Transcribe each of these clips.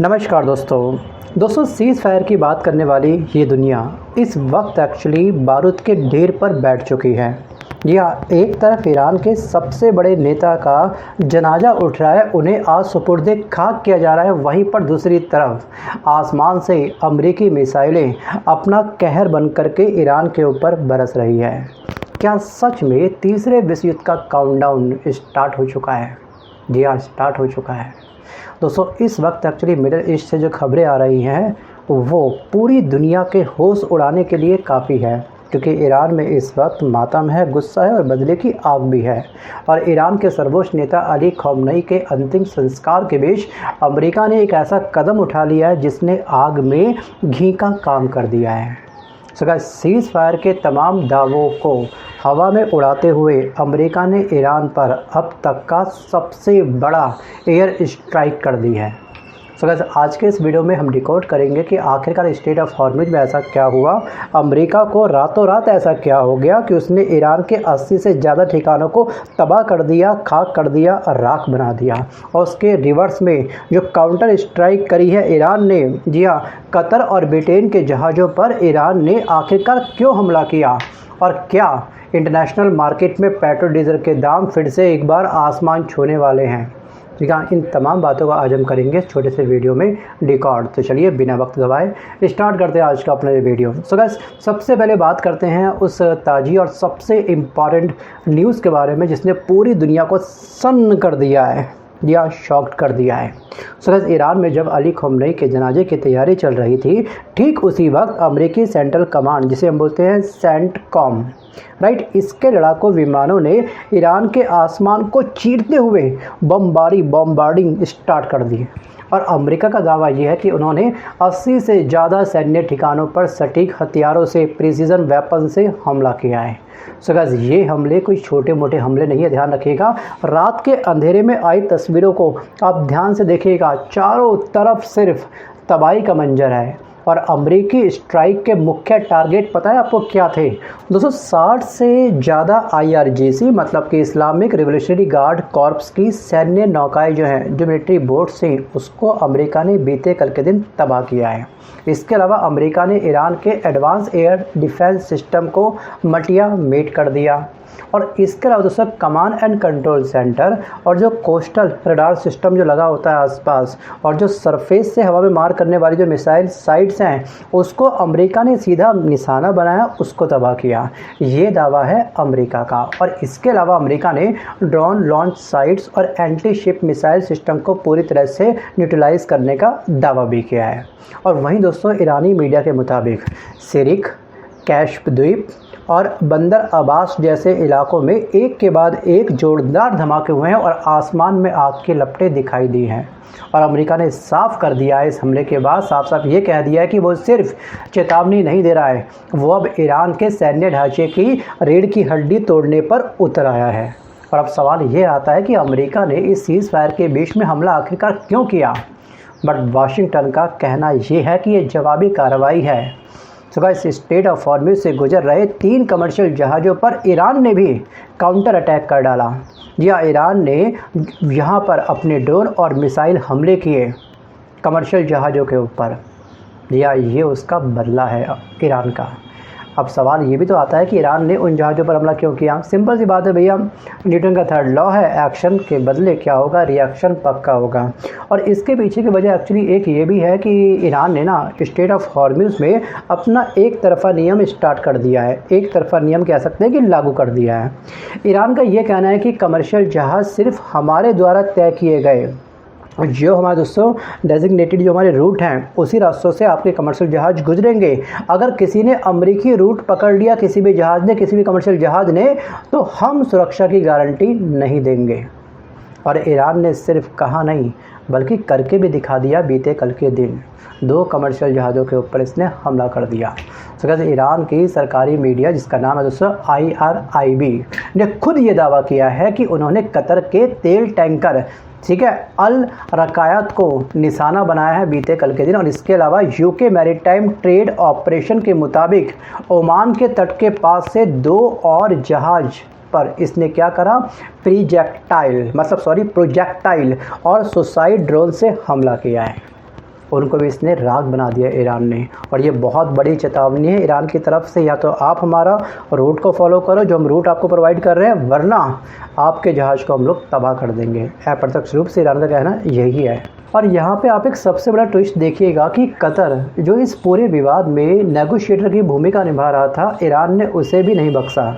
नमस्कार दोस्तों seize fire की बात करने वाली ये दुनिया इस वक्त एक्चुअली बारूद के ढेर पर बैठ चुकी है। जी हाँ, एक तरफ ईरान के सबसे बड़े नेता का जनाजा उठ रहा है, उन्हें आज सुपुर्दे खाक किया जा रहा है। वहीं पर दूसरी तरफ आसमान से अमेरिकी मिसाइलें अपना कहर बन करके ईरान के ऊपर बरस रही है। क्या सच में तीसरे विश्व युद्ध का काउंटडाउन स्टार्ट हो चुका है? जी हाँ, स्टार्ट हो चुका है। दोस्तों, इस वक्त एक्चुअली मिडिल ईस्ट से जो खबरें आ रही हैं वो पूरी दुनिया के होश उड़ाने के लिए काफ़ी है, क्योंकि ईरान में इस वक्त मातम है, गुस्सा है और बदले की आग भी है। और ईरान के सर्वोच्च नेता अली खमेनी के अंतिम संस्कार के बीच अमेरिका ने एक ऐसा कदम उठा लिया है जिसने आग में घी का काम कर दिया है। सीज़ फायर के तमाम दावों को हवा में उड़ाते हुए अमेरिका ने ईरान पर अब तक का सबसे बड़ा एयर स्ट्राइक कर दी है। आज के इस वीडियो में हम डिकोड करेंगे कि आखिरकार स्ट्रेट ऑफ हॉर्मुज़ में ऐसा क्या हुआ, अमेरिका को रातों रात ऐसा क्या हो गया कि उसने ईरान के 80 से ज़्यादा ठिकानों को तबाह कर दिया, खाक कर दिया, राख बना दिया। और उसके रिवर्स में जो काउंटर स्ट्राइक करी है ईरान ने, जी हाँ, कतर और ब्रिटेन के जहाज़ों पर ईरान ने आखिरकार क्यों हमला किया, और क्या इंटरनेशनल मार्केट में पेट्रोल डीजल के दाम फिर से एक बार आसमान छूने वाले हैं। ठीक है, इन तमाम बातों का आज हम करेंगे छोटे से वीडियो में डिकॉर्ड। तो चलिए बिना वक्त गवाए स्टार्ट करते हैं आज का अपना ये वीडियो। गाइस, सबसे पहले बात करते हैं उस ताज़ी और सबसे इम्पॉर्टेंट न्यूज़ के बारे में जिसने पूरी दुनिया को सन्न कर दिया है या शॉक्ड कर दिया है। गाइस, ईरान में जब अली खमेनी के जनाजे की तैयारी चल रही थी, ठीक उसी वक्त अमेरिकी सेंट्रल कमांड, जिसे हम बोलते हैं सेंटकॉम, राइट, इसके लड़ाकू विमानों ने ईरान के आसमान को चीरते हुए बम्बार्डिंग स्टार्ट कर दी। और अमेरिका का दावा यह है कि उन्होंने 80 से ज़्यादा सैन्य ठिकानों पर सटीक हथियारों से, प्रिसीजन वेपन से हमला किया है। गाइस, ये हमले कोई छोटे मोटे हमले नहीं है, ध्यान रखिएगा। रात के अंधेरे में आई तस्वीरों को आप ध्यान से देखिएगा, चारों तरफ सिर्फ तबाही का मंजर है। और अमेरिकी स्ट्राइक के मुख्य टारगेट पता है आपको क्या थे? 260 से ज़्यादा IRGC मतलब कि इस्लामिक रिवोल्यूशनरी गार्ड कॉर्प्स की सैन्य नौकाएं जो हैं, जो मिलिट्री बोट्स हैं, उसको अमेरिका ने बीते कल के दिन तबाह किया है। इसके अलावा अमेरिका ने ईरान के एडवांस एयर डिफेंस सिस्टम को मटिया मेट कर दिया। और इसके अलावा दोस्तों कमांड एंड कंट्रोल सेंटर और जो कोस्टल रडार सिस्टम जो लगा होता है आसपास, और जो सरफेस से हवा में मार करने वाली जो मिसाइल साइट्स हैं, उसको अमेरिका ने सीधा निशाना बनाया, उसको तबाह किया। ये दावा है अमेरिका का। और इसके अलावा अमेरिका ने ड्रोन लॉन्च साइट्स और एंटी शिप मिसाइल सिस्टम को पूरी तरह से न्यूट्रलाइज करने का दावा भी किया है। और वहीं दोस्तों ईरानी मीडिया के मुताबिक सिरिक, कैश्प द्वीप और बंदर अब्बास जैसे इलाकों में एक के बाद एक जोरदार धमाके हुए हैं और आसमान में आग की लपटें दिखाई दी हैं। और अमेरिका ने साफ कर दिया है इस हमले के बाद, साफ साफ ये कह दिया है कि वो सिर्फ चेतावनी नहीं दे रहा है, वो अब ईरान के सैन्य ढांचे की रीढ़ की हड्डी तोड़ने पर उतर आया है। और अब सवाल ये आता है कि अमेरिका ने इस सीज़ फायर के बीच में हमला आखिरकार क्यों किया? बट वाशिंगटन का कहना ये है कि ये जवाबी कार्रवाई है। गाइस, स्ट्रेट ऑफ हॉर्मुज़ से गुजर रहे 3 कमर्शियल जहाज़ों पर ईरान ने भी काउंटर अटैक कर डाला। या ईरान ने यहाँ पर अपने ड्रोन और मिसाइल हमले किए कमर्शियल जहाज़ों के ऊपर। या ये उसका बदला है ईरान का। अब सवाल ये भी तो आता है कि ईरान ने उन जहाज़ों पर हमला क्यों किया? सिंपल सी बात है भैया, न्यूटन का थर्ड लॉ है, एक्शन के बदले क्या होगा, रिएक्शन पक्का होगा। और इसके पीछे की वजह एक्चुअली एक ये भी है कि ईरान ने ना स्ट्रेट ऑफ हॉर्मुज़ में अपना एक तरफा नियम स्टार्ट कर दिया है, एक तरफा नियम कह सकते हैं कि लागू कर दिया है। ईरान का ये कहना है कि कमर्शियल जहाज़ सिर्फ हमारे द्वारा तय किए गए, जो हमारे दोस्तों डेजिग्नेटेड जो हमारे रूट हैं, उसी रास्तों से आपके कमर्शियल जहाज़ गुजरेंगे। अगर किसी ने अमेरिकी रूट पकड़ लिया, किसी भी जहाज़ ने, किसी भी कमर्शियल जहाज़ ने, तो हम सुरक्षा की गारंटी नहीं देंगे। और ईरान ने सिर्फ कहा नहीं बल्कि करके भी दिखा दिया। बीते कल के दिन 2 कमर्शियल जहाज़ों के ऊपर इसने हमला कर दिया। ईरान की सरकारी मीडिया जिसका नाम है दोस्तों IRIB ने खुद ये दावा किया है कि उन्होंने कतर के तेल टैंकर, ठीक है, अल रकायत को निशाना बनाया है बीते कल के दिन। और इसके अलावा यूके मैरीटाइम ट्रेड ऑपरेशन के मुताबिक ओमान के तट के पास से 2 और जहाज़ पर इसने क्या करा, प्रोजेक्टाइल और सुसाइड ड्रोन से हमला किया है। उनको भी इसने राख बना दिया ईरान ने। और ये बहुत बड़ी चेतावनी है ईरान की तरफ से, या तो आप हमारा रूट को फॉलो करो जो हम रूट आपको प्रोवाइड कर रहे हैं, वरना आपके जहाज़ को हम लोग तबाह कर देंगे। अप्रत्यक्ष रूप से ईरान का कहना यही है। और यहाँ पे आप एक सबसे बड़ा ट्विस्ट देखिएगा कि कतर जो इस पूरे विवाद में नेगोशिएटर की भूमिका निभा रहा था, ईरान ने उसे भी नहीं बख्शा।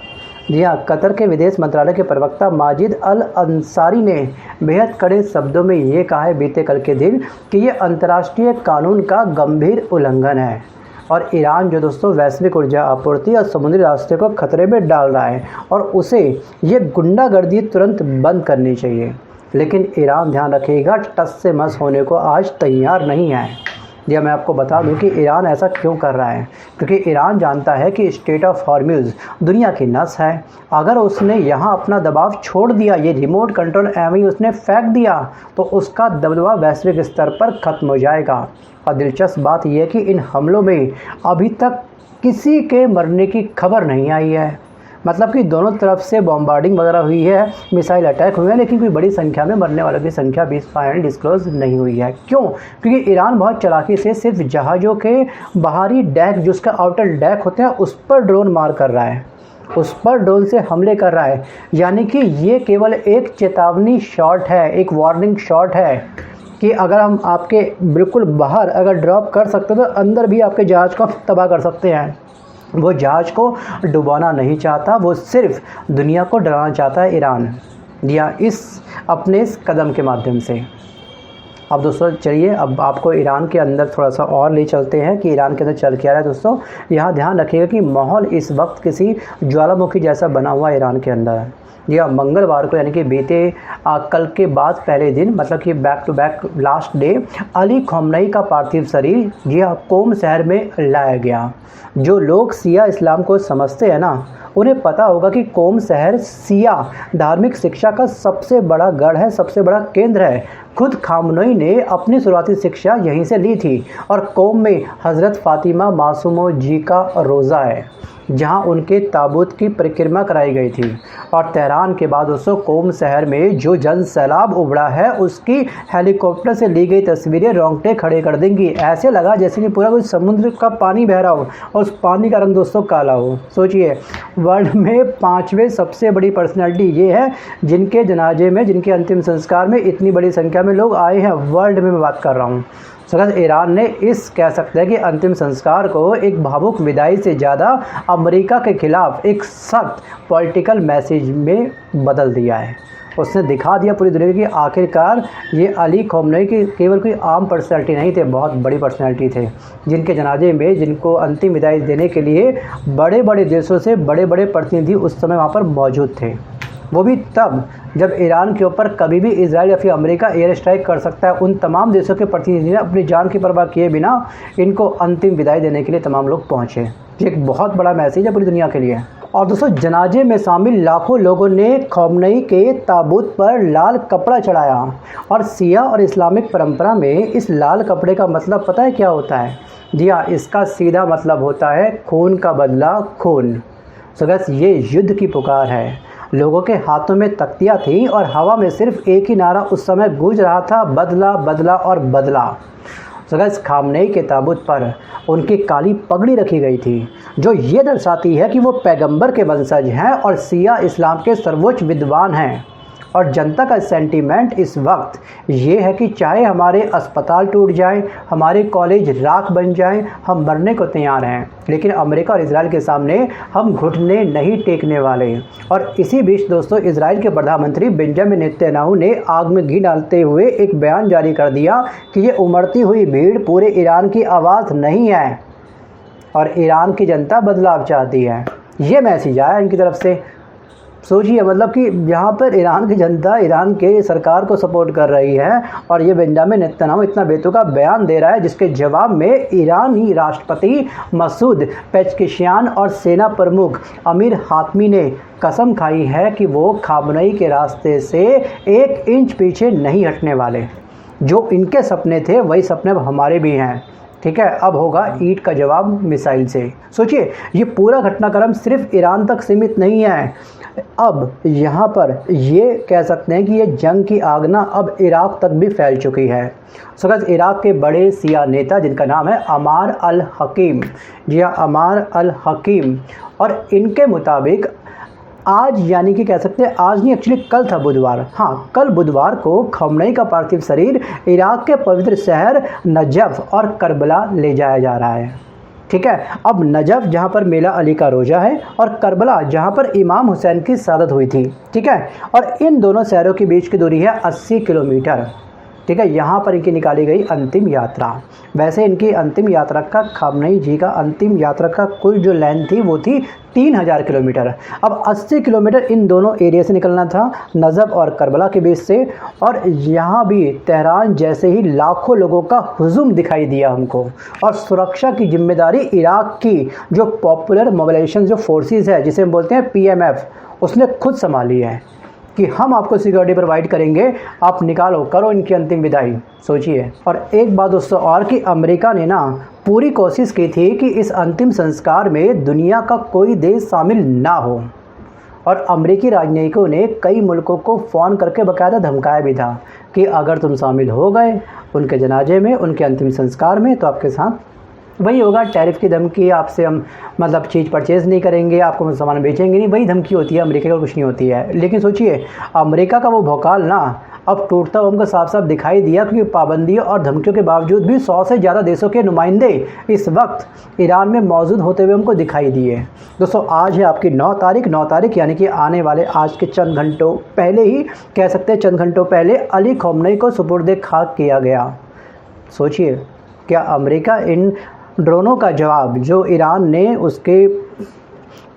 जी हाँ, कतर के विदेश मंत्रालय के प्रवक्ता माजिद अल अंसारी ने बेहद कड़े शब्दों में ये कहा है बीते कल के दिन कि ये अंतर्राष्ट्रीय कानून का गंभीर उल्लंघन है और ईरान जो दोस्तों वैश्विक ऊर्जा आपूर्ति और समुद्री रास्ते को खतरे में डाल रहा है और उसे ये गुंडागर्दी तुरंत बंद करनी चाहिए। लेकिन ईरान ध्यान रखिएगा टस से मस होने को आज तैयार नहीं है। यह मैं आपको बता दूं कि ईरान ऐसा क्यों कर रहा है, क्योंकि ईरान जानता है कि स्ट्रेट ऑफ हॉर्म्यूज़ दुनिया की नस है। अगर उसने यहाँ अपना दबाव छोड़ दिया, ये रिमोट कंट्रोल एवं उसने फेंक दिया, तो उसका दबदबा वैश्विक स्तर पर ख़त्म हो जाएगा। और दिलचस्प बात यह है कि इन हमलों में अभी तक किसी के मरने की खबर नहीं आई है। मतलब कि दोनों तरफ से बॉम्बार्डिंग वगैरह हुई है, मिसाइल अटैक हुए हैं, लेकिन कोई बड़ी संख्या में मरने वालों की संख्या भी फाइनल डिस्क्लोज नहीं हुई है। क्यों? क्योंकि ईरान बहुत चालाकी से सिर्फ जहाज़ों के बाहरी डेक, जो उसका आउटर डेक होते हैं, उस पर ड्रोन मार कर रहा है, उस पर ड्रोन से हमले कर रहा है। यानी कि ये केवल एक चेतावनी शॉट है, एक वार्निंग शॉट है कि अगर हम आपके बिल्कुल बाहर अगर ड्रॉप कर सकते तो अंदर भी आपके जहाज़ को तबाह कर सकते हैं। वो जहाज़ को डुबाना नहीं चाहता, वो सिर्फ दुनिया को डराना चाहता है ईरान, या इस अपने इस कदम के माध्यम से। अब दोस्तों चलिए अब आपको ईरान के अंदर थोड़ा सा और ले चलते हैं कि ईरान के अंदर चल क्या रहा है। दोस्तों यहाँ ध्यान रखिएगा कि माहौल इस वक्त किसी ज्वालामुखी जैसा बना हुआ ईरान के अंदर है। या मंगलवार को यानी कि बीते कल के बाद पहले दिन, मतलब कि back to back last day, Ali Khamenei का पार्थिव शरीर यह कोम शहर में लाया गया। जो लोग सिया इस्लाम को समझते हैं ना, उन्हें पता होगा कि कोम शहर सिया धार्मिक शिक्षा का सबसे बड़ा गढ़ है, सबसे बड़ा केंद्र है। खुद खमेनी ने अपनी शुरुआती शिक्षा यहीं से ली थी। और कोम में हज़रत फ़ातिमा मासूमो जी का रोज़ा है, जहां उनके ताबूत की परिक्रमा कराई गई थी। और तेहरान के बाद दोस्तों कोम शहर में जो जन सैलाब उभड़ा है, उसकी हेलीकॉप्टर से ली गई तस्वीरें रोंगटे खड़े कर देंगी। ऐसे लगा जैसे कि पूरा कोई समुद्र का पानी बह रहा हो और उस पानी का रंग दोस्तों काला हो। सोचिए, वर्ल्ड में 5वें सबसे बड़ी पर्सनैलिटी ये है जिनके जनाजे में, जिनके अंतिम संस्कार में इतनी बड़ी संख्या में लोग आए हैं। वर्ल्ड में मैं बात कर रहा हूँ। ईरान ने इस कह सकते हैं कि अंतिम संस्कार को एक भावुक विदाई से ज़्यादा अमेरिका के खिलाफ एक सख्त पॉलिटिकल मैसेज में बदल दिया है। उसने दिखा दिया पूरी दुनिया की आखिरकार ये अली खमेनी की केवल कोई आम पर्सनैलिटी नहीं थे, बहुत बड़ी पर्सनैलिटी थे, जिनके जनाजे में, जिनको अंतिम विदाई देने के लिए बड़े बड़े देशों से बड़े बड़े प्रतिनिधि उस समय वहाँ पर मौजूद थे। वो भी तब जब ईरान के ऊपर कभी भी इजराइल या फिर अमेरिका एयर स्ट्राइक कर सकता है। उन तमाम देशों के प्रतिनिधि ने अपनी जान की परवाह किए बिना इनको अंतिम विदाई देने के लिए तमाम लोग पहुँचे। ये एक बहुत बड़ा मैसेज है पूरी दुनिया के लिए। और दोस्तों जनाजे में शामिल लाखों लोगों ने खमेनी के ताबूत पर लाल कपड़ा चढ़ाया। और सिया और इस्लामिक परंपरा में इस लाल कपड़े का मतलब पता है क्या होता है? जी हाँ, इसका सीधा मतलब होता है खून का बदला खून। बस ये युद्ध की पुकार है। लोगों के हाथों में तख्तियाँ थी और हवा में सिर्फ एक ही नारा उस समय गूंज रहा था, बदला बदला और बदला। खमेनी के ताबूत पर उनकी काली पगड़ी रखी गई थी, जो ये दर्शाती है कि वो पैगंबर के वंशज हैं और सिया इस्लाम के सर्वोच्च विद्वान हैं। और जनता का सेंटीमेंट इस वक्त ये है कि चाहे हमारे अस्पताल टूट जाएं, हमारे कॉलेज राख बन जाएं, हम मरने को तैयार हैं, लेकिन अमेरिका और इजराइल के सामने हम घुटने नहीं टेकने वाले। और इसी बीच दोस्तों इजराइल के प्रधानमंत्री बेंजामिन नेतन्याहू ने आग में घी डालते हुए एक बयान जारी कर दिया कि ये उमड़ती हुई भीड़ पूरे ईरान की आवाज़ नहीं है और ईरान की जनता बदलाव चाहती है। ये मैसेज आया इनकी तरफ से। सोचिए, मतलब कि यहाँ पर ईरान की जनता ईरान के सरकार को सपोर्ट कर रही है और ये बेंजामिन नेतन्याहू इतना बेतुका बयान दे रहा है, जिसके जवाब में ईरानी राष्ट्रपति मसूद पेज़ेश्कियान और सेना प्रमुख अमीर हातमी ने कसम खाई है कि वो खमेनी के रास्ते से 1 इंच पीछे नहीं हटने वाले। जो इनके सपने थे वही सपने अब हमारे भी हैं। ठीक है, अब होगा ईंट का जवाब मिसाइल से। सोचिए, ये पूरा घटनाक्रम सिर्फ ईरान तक सीमित नहीं है, अब यहाँ पर ये कह सकते हैं कि ये जंग की आग ना अब इराक तक भी फैल चुकी है। सो गाइस, इराक के बड़े सिया नेता जिनका नाम है अमार अल हकीम, जी हाँ, अमार अल हकीम, और इनके मुताबिक आज, यानी कि कह सकते हैं आज नहीं, एक्चुअली कल था बुधवार, हाँ कल बुधवार को खमनेई का पार्थिव शरीर इराक के पवित्र शहर नजफ और करबला ले जाया जा रहा है। ठीक है, अब नजफ जहाँ पर मेला अली का रोज़ा है और करबला जहाँ पर इमाम हुसैन की शहादत हुई थी। ठीक है, और इन दोनों शहरों के बीच की दूरी है 80 किलोमीटर। ठीक है, यहाँ पर इनकी निकाली गई अंतिम यात्रा। वैसे इनकी अंतिम यात्रा का, खमनेई जी का अंतिम यात्रा का कुल जो लेंथ थी वो थी 3000 किलोमीटर। अब 80 किलोमीटर इन दोनों एरिया से निकलना था, नजफ और करबला के बीच से, और यहाँ भी तेहरान जैसे ही लाखों लोगों का हुजूम दिखाई दिया हमको। और सुरक्षा की जिम्मेदारी इराक की जो पॉपुलर मोबिलाइजेशन जो फोर्सेस है, जिसे हम बोलते हैं PMF, उसने खुद संभाली है कि हम आपको सिक्योरिटी प्रोवाइड करेंगे, आप निकालो, करो इनकी अंतिम विदाई। सोचिए, और एक बात दोस्तों और, कि अमेरिका ने ना पूरी कोशिश की थी कि इस अंतिम संस्कार में दुनिया का कोई देश शामिल ना हो, और अमेरिकी राजनयिकों ने कई मुल्कों को फ़ोन करके बाकायदा धमकाया भी था कि अगर तुम शामिल हो गए उनके जनाजे में, उनके अंतिम संस्कार में, तो आपके साथ वही होगा, टैरिफ की धमकी, आपसे हम मतलब चीज़ परचेज़ नहीं करेंगे, आपको सामान बेचेंगे नहीं, वही धमकी होती है अमेरिका का, कुछ नहीं होती है। लेकिन सोचिए, अमेरिका का वो भौकाल ना अब टूटता हुआ हमको साफ साफ दिखाई दिया, क्योंकि पाबंदियों और धमकियों के बावजूद भी 100 से ज़्यादा देशों के नुमाइंदे इस वक्त ईरान में मौजूद होते हुए हमको दिखाई दिए। दोस्तों, आज है आपकी 9 तारीख, यानी कि आने वाले आज के चंद घंटों पहले ही, कह सकते हैं चंद घंटों पहले, अली खमेनी को सुपुर्द खाक किया गया। सोचिए, क्या अमेरिका इन ड्रोनों का जवाब, जो ईरान ने उसके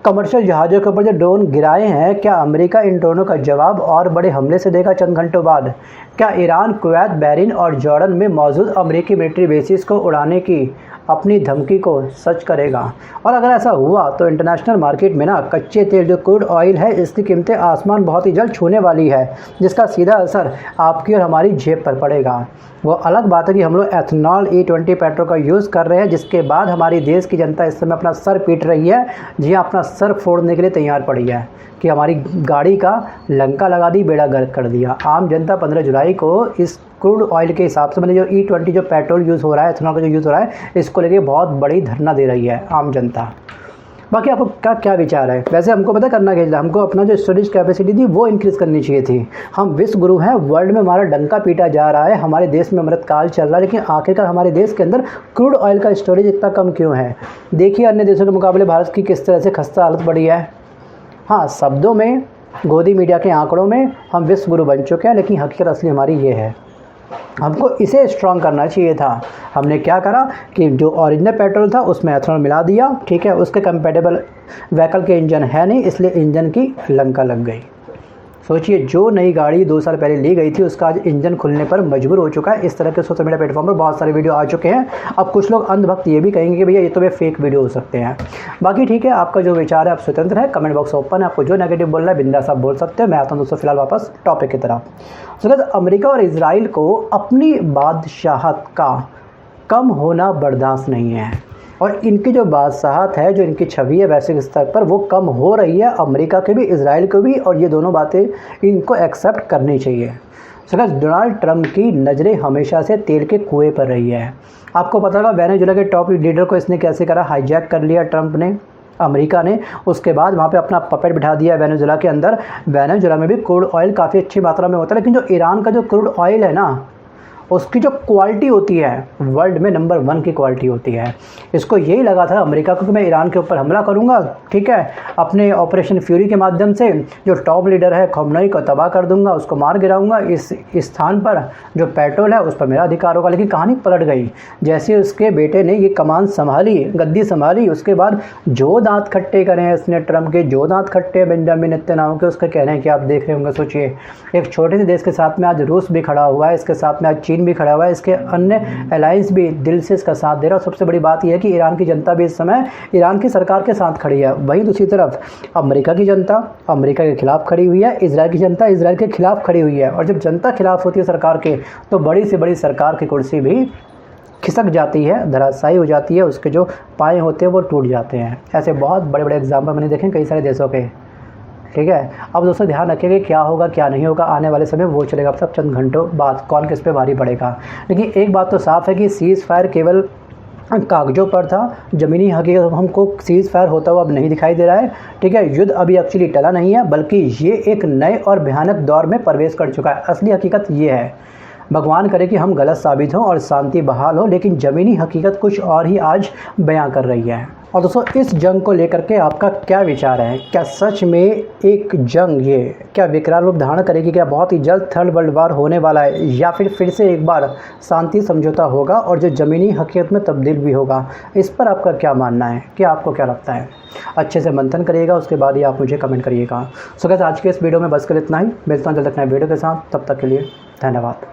कमर्शियल जहाज़ों के ऊपर जो ड्रोन गिराए हैं, क्या अमेरिका इन ड्रोनों का जवाब और बड़े हमले से देगा चंद घंटों बाद? क्या ईरान कुवैत, बहरीन और जॉर्डन में मौजूद अमेरिकी मिलिट्री बेसिस को उड़ाने की अपनी धमकी को सच करेगा? और अगर ऐसा हुआ तो इंटरनेशनल मार्केट में ना कच्चे तेल जो क्रूड ऑयल है, इसकी कीमतें आसमान बहुत ही जल्द छूने वाली है, जिसका सीधा असर आपकी और हमारी जेब पर पड़ेगा। वो अलग बात है कि हम लोग एथनॉल E20 पेट्रोल का यूज़ कर रहे हैं, जिसके बाद हमारी देश की जनता इस समय अपना सर पीट रही है, जी अपना सर फोड़ने के लिए तैयार पड़ी है कि हमारी गाड़ी का लंका लगा दी, बेड़ा गर्क कर दिया। आम जनता 15 जुलाई को इस क्रूड ऑयल के हिसाब से, मतलब जो E20 जो पेट्रोल यूज़ हो रहा है, एथनॉल का जो यूज़ हो रहा है, इसको लेके बहुत बड़ी धरना दे रही है आम जनता। बाकी आपको क्या विचार है? वैसे हमको पता करना क्या, हमको अपना जो स्टोरेज कैपेसिटी थी वो इंक्रीज़ करनी चाहिए थी। हम विश्व गुरु हैं, वर्ल्ड में हमारा डंका पीटा जा रहा है, हमारे देश में अमृतकाल चल रहा है, लेकिन आखिरकार हमारे देश के अंदर क्रूड ऑयल का स्टोरेज इतना कम क्यों है? देखिए अन्य देशों के मुकाबले भारत की किस तरह से खस्ता हालत बढ़ी है। हाँ, शब्दों में, गोदी मीडिया के आंकड़ों में हम विश्व गुरु बन चुके हैं, लेकिन हकीकत असली हमारी ये है। हमको इसे स्ट्रॉन्ग करना चाहिए था। हमने क्या करा कि जो ओरिजिनल पेट्रोल था उसमें एथनॉल मिला दिया, ठीक है, उसके कंपैटिबल व्हीकल के इंजन है नहीं, इसलिए इंजन की लंका लग गई। सोचिए, जो नई गाड़ी 2 साल पहले ली गई थी उसका आज इंजन खुलने पर मजबूर हो चुका है। इस तरह के सोशल मीडिया प्लेटफॉर्म पर बहुत सारे वीडियो आ चुके हैं। अब कुछ लोग अंधभक्त ये भी कहेंगे कि भैया ये तो वे फेक वीडियो हो सकते हैं। बाकी ठीक है, आपका जो विचार है आप स्वतंत्र है, कमेंट बॉक्स ओपन है, आपको जो नेगेटिव बोलना है बिंदास आप बोल सकते हैं। मैं आता हूँ दोस्तों फिलहाल वापस टॉपिक की तरफ। अमेरिका और इजराइल को अपनी बादशाहत का कम होना बर्दाश्त नहीं है, और इनकी जो बादशाहत है, जो इनकी छवि है वैश्विक स्तर पर, वो कम हो रही है, अमेरिका के भी, इजराइल को भी, और ये दोनों बातें इनको एक्सेप्ट करनी चाहिए। डोनाल्ड ट्रंप की नज़रें हमेशा से तेल के कुएं पर रही है। आपको पता होगा वेनेजुएला के टॉप लीडर को इसने कैसे करा, हाईजैक कर लिया ट्रंप ने, अमेरिका ने। उसके बाद वहाँ पे अपना पपेट बिठा दिया वेनेजुएला के अंदर। वेनेजुएला में भी क्रूड ऑयल काफ़ी अच्छी मात्रा में होता है, लेकिन जो ईरान का जो क्रूड ऑयल है ना, उसकी जो क्वालिटी होती है वर्ल्ड में नंबर 1 की क्वालिटी होती है। इसको यही लगा था अमेरिका को कि मैं ईरान के ऊपर हमला करूंगा, ठीक है, अपने ऑपरेशन फ्यूरी के माध्यम से जो टॉप लीडर है खमेनी को तबाह कर दूंगा, उसको मार गिराऊंगा, इस स्थान पर जो पेट्रोल है उस पर मेरा अधिकार होगा। लेकिन कहानी पलट गई। जैसे उसके बेटे ने ये कमान संभाली, गद्दी संभाली, उसके बाद जो दांत खट्टे करे हैं इसने ट्रंप के, जो दांत खट्टे बेंजामिन नेतन्याहू के, उसके कहने हैं कि आप देख रहे होंगे। सोचिए, एक छोटे से देश के साथ में आज रूस भी खड़ा हुआ है, इसके साथ में आज चीन भी खड़ा हुआ है, इसके अन्य अलायंस भी दिल से इसका साथ दे रहा है। और सबसे बड़ी बात यह है कि ईरान की जनता भी इस समय ईरान की सरकार के साथ खड़ी है। वहीं दूसरी तरफ अमेरिका की जनता अमेरिका के खिलाफ खड़ी हुई है, इजराइल की जनता इजराइल के खिलाफ खड़ी हुई है। और जब जनता खिलाफ होती है सरकार के, तो बड़ी से बड़ी सरकार की कुर्सी भी खिसक जाती है, धराशायी हो जाती है, उसके जो पाए होते हैं वो टूट जाते हैं। ऐसे बहुत बड़े बड़े एग्जाम्पल मैंने देखे कई सारे देशों के। ठीक है, अब दोस्तों ध्यान रखिएगा क्या होगा क्या नहीं होगा आने वाले समय वो चलेगा अब तक चंद घंटों बाद कौन किस पे भारी पड़ेगा। लेकिन एक बात तो साफ़ है कि सीज़ फायर केवल कागज़ों पर था, ज़मीनी हकीकत हमको सीज़ फायर होता हुआ अब नहीं दिखाई दे रहा है। ठीक है, युद्ध अभी एक्चुअली टला नहीं है, बल्कि ये एक नए और भयानक दौर में प्रवेश कर चुका है। असली हकीकत ये है, भगवान करे कि हम गलत साबित हों और शांति बहाल हो, लेकिन ज़मीनी हकीकत कुछ और ही आज बयां कर रही है। और दोस्तों इस जंग को लेकर के आपका क्या विचार है? क्या सच में एक जंग ये क्या विकराल रूप धारण करेगी? क्या बहुत ही जल्द थर्ड वर्ल्ड वार होने वाला है, या फिर से एक बार शांति समझौता होगा और जो ज़मीनी हकीकत में तब्दील भी होगा? इस पर आपका क्या मानना है? क्या आपको क्या लगता है? अच्छे से मंथन करिएगा, उसके बाद ही आप मुझे कमेंट करिएगा। सो गाइस आज के इस वीडियो में बस कर इतना ही, मिलता हूँ जल्द तक नए वीडियो के साथ, तब तक के लिए धन्यवाद।